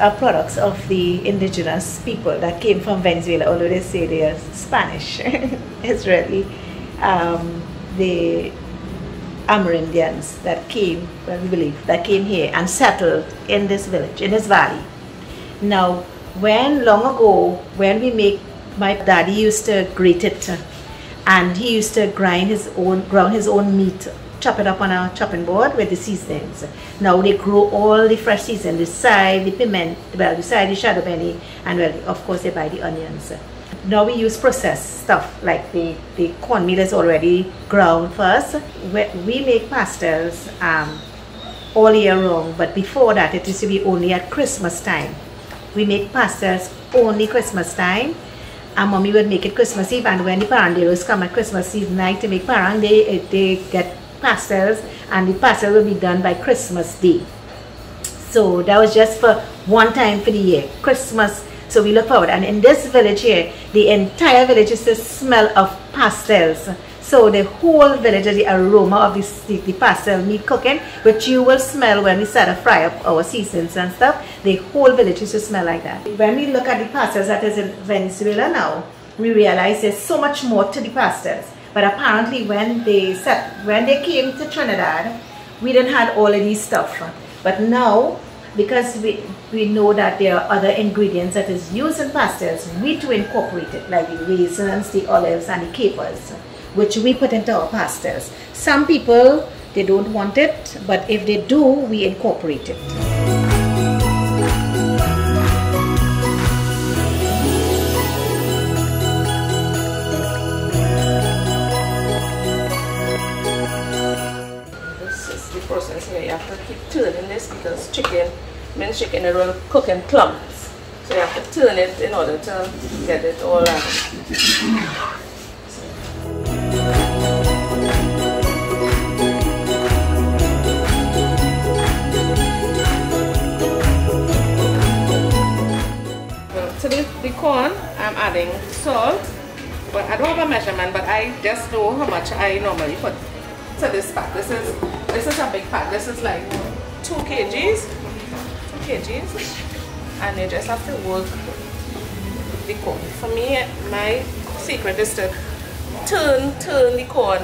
are products of the indigenous people that came from Venezuela, although they say they are Spanish. It's really the Amerindians that came, well, we believe, that came here and settled in this village, in this valley. Now, long ago, when we make, my daddy used to grate it, and he used to ground his own meat, chop it up on a chopping board with the seasonings. Now they grow all the fresh seasonings, the side, the piment, well, the side, the shadow penny, and well, of course they buy the onions. Now we use processed stuff, like the cornmeal is already ground first. We make pastels all year long, but before that it used to be only at Christmas time. We make pastels only Christmas time. And mommy would make it Christmas Eve, and when the paranderos come at Christmas Eve night to make parang, they get pastels, and the pastel will be done by Christmas Day. So that was just for one time for the year, Christmas. So we look forward, and in this village here, the entire village is the smell of pastels. So the whole village is the aroma of the pastel meat cooking, which you will smell when we start to fry up our seasonings and stuff. The whole village is to smell like that. When we look at the pastels that is in Venezuela now, we realize there's so much more to the pastels. But apparently when they came to Trinidad, we didn't have all of these stuff. But now, because we know that there are other ingredients that is used in pastels, we too incorporate it, like the raisins, the olives, and the capers, which we put into our pastels. Some people, they don't want it, but if they do, we incorporate it. This is the process here. You have to keep turning this because minced chicken, it will cook in clumps. So you have to turn it in order to get it all out. To the corn, I'm adding salt, but I don't have a measurement, but I just know how much I normally put to this pack. This is a big pack. This is like 2 kgs, and you just have to work the corn. For me, my secret is to turn the corn,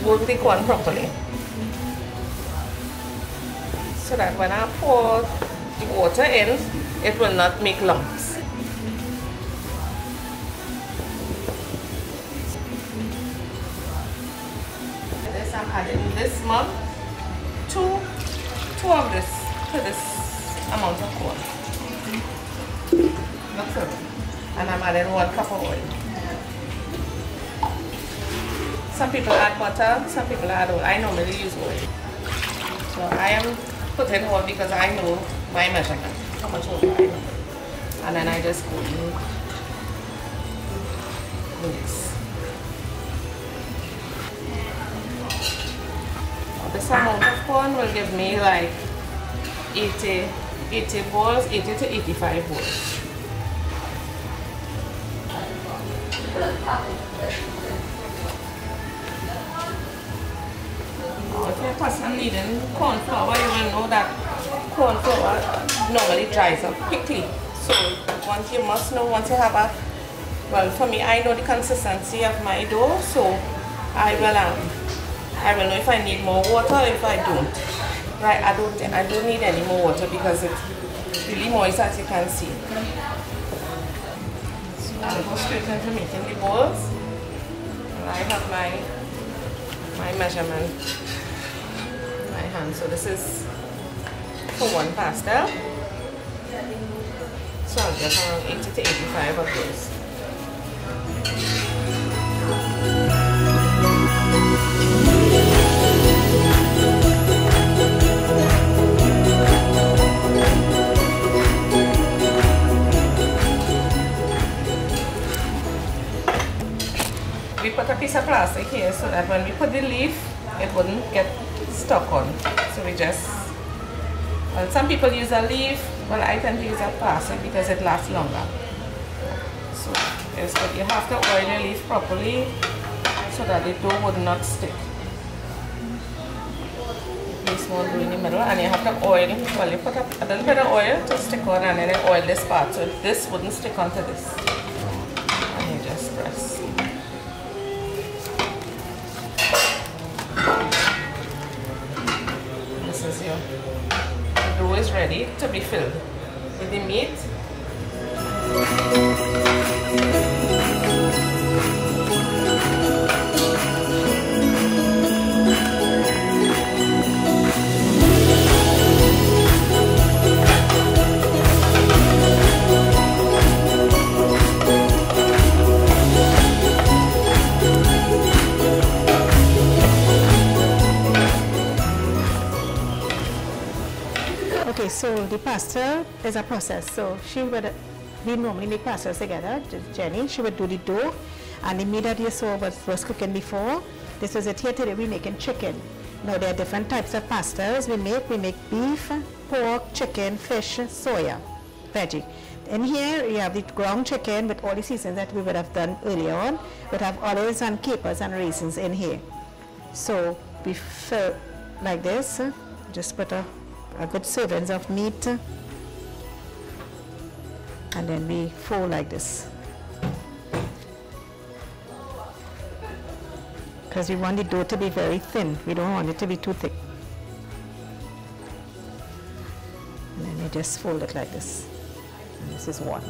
work the corn properly, so that when I pour the water in, it will not make lumps. This I'm adding this mug, two of this to this amount of corn. That's it. And I'm adding 1 cup of oil. Some people add butter, some people add oil. I normally use oil. So I am putting oil because I know my measurement. How much oil I know. And then I just go in this. This amount of corn will give me like 80 balls, 80 to 85 balls. If you're a person needing corn flour, you will know that corn flour normally dries up quickly. So you must know once you have well, for me, I know the consistency of my dough, so I will know if I need more water or if I don't. Right, I don't need any more water because it's really moist, as you can see. So I'll go straight into making the balls. And I have my measurement in my hand. So this is for 1 pastel. So I'll get around 80 to 85 of those. We put a piece of plastic here so that when we put the leaf, it wouldn't get stuck on. So we just, well, some people use a leaf, well, I tend to use a plastic because it lasts longer. So yes, but you have to oil your leaf properly so that the dough would not stick. Place small roux in the middle, and you have to oil. Well, you put a little bit of oil to stick on, and then you oil this part so this wouldn't stick onto this. And you just press. This is your dough is ready to be filled with the meat. Okay, so the pasta is a process. So we normally make pastas together. Jenny, she would do the dough, and the meat that you saw was cooking before. This is it here today. We're making chicken. Now there are different types of pastas we make. We make beef, pork, chicken, fish, soya, veggie. In here you have the ground chicken with all the seasons that we would have done earlier on. We have olives and capers and raisins in here. So we fill like this. Just put a good servings of meat, and then we fold like this because we want the dough to be very thin. We don't want it to be too thick. And then we just fold it like this. And this is one.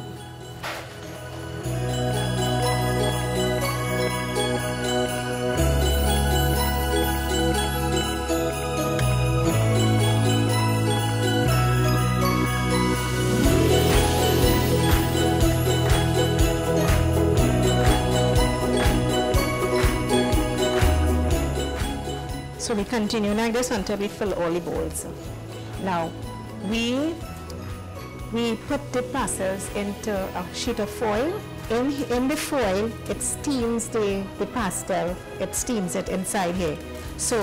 So we continue like this until we fill all the bowls. Now we put the pastas into a sheet of foil. In the foil, it steams the pastelle. It steams it inside here. So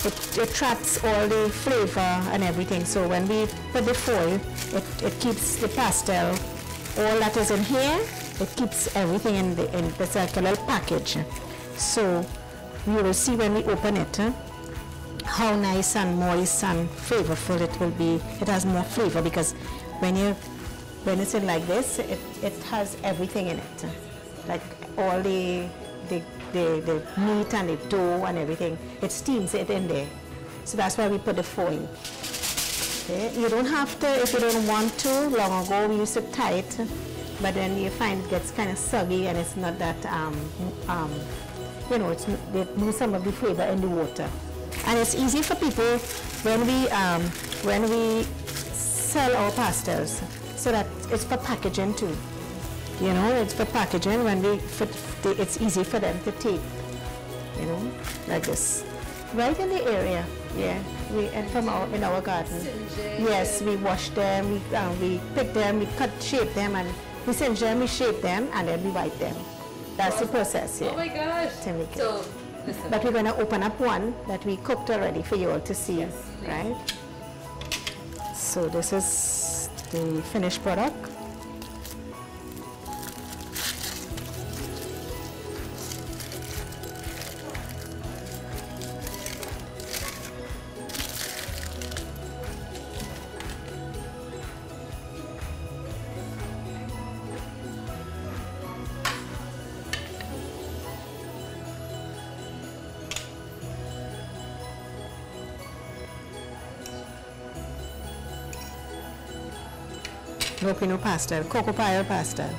it traps all the flavor and everything. So when we put the foil, it keeps the pastelle, all that is in here, it keeps everything in the circular package. So you will see when we open it how nice and moist and flavorful it will be. It has more flavor because when it's in like this, it has everything in it, like all the meat and the dough and everything. It steams it in there. So that's why we put the foil. Okay? You don't have to if you don't want to. Long ago we used to tie it, but then you find it gets kind of soggy and it's not that you know, they lose some of the flavor in the water. And it's easy for people when we sell our pastas, so that it's for packaging too. You know, it's for packaging when it's easy for them to take, you know, like this. Right in the area, yeah. In our garden. Yes, we wash them, we pick them, we shape them, and we singe them, we shape them, and then we wipe them. That's the process here. Oh my gosh! So, listen. But we're going to open up one that we cooked already for you all to see, yes, right? So this is the finished product. Lopinot pastelle, cocoa pie pastelle.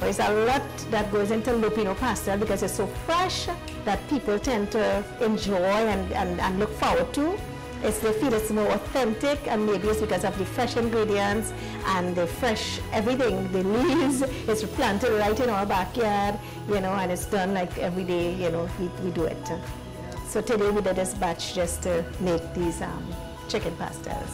There's a lot that goes into Lopinot pastelle because it's so fresh that people tend to enjoy and look forward to. They feel it's more authentic, and maybe it's because of the fresh ingredients and the fresh everything. The leaves is planted right in our backyard, you know, and it's done like every day, you know, we do it. So today we did this batch just to make these chicken pastelles.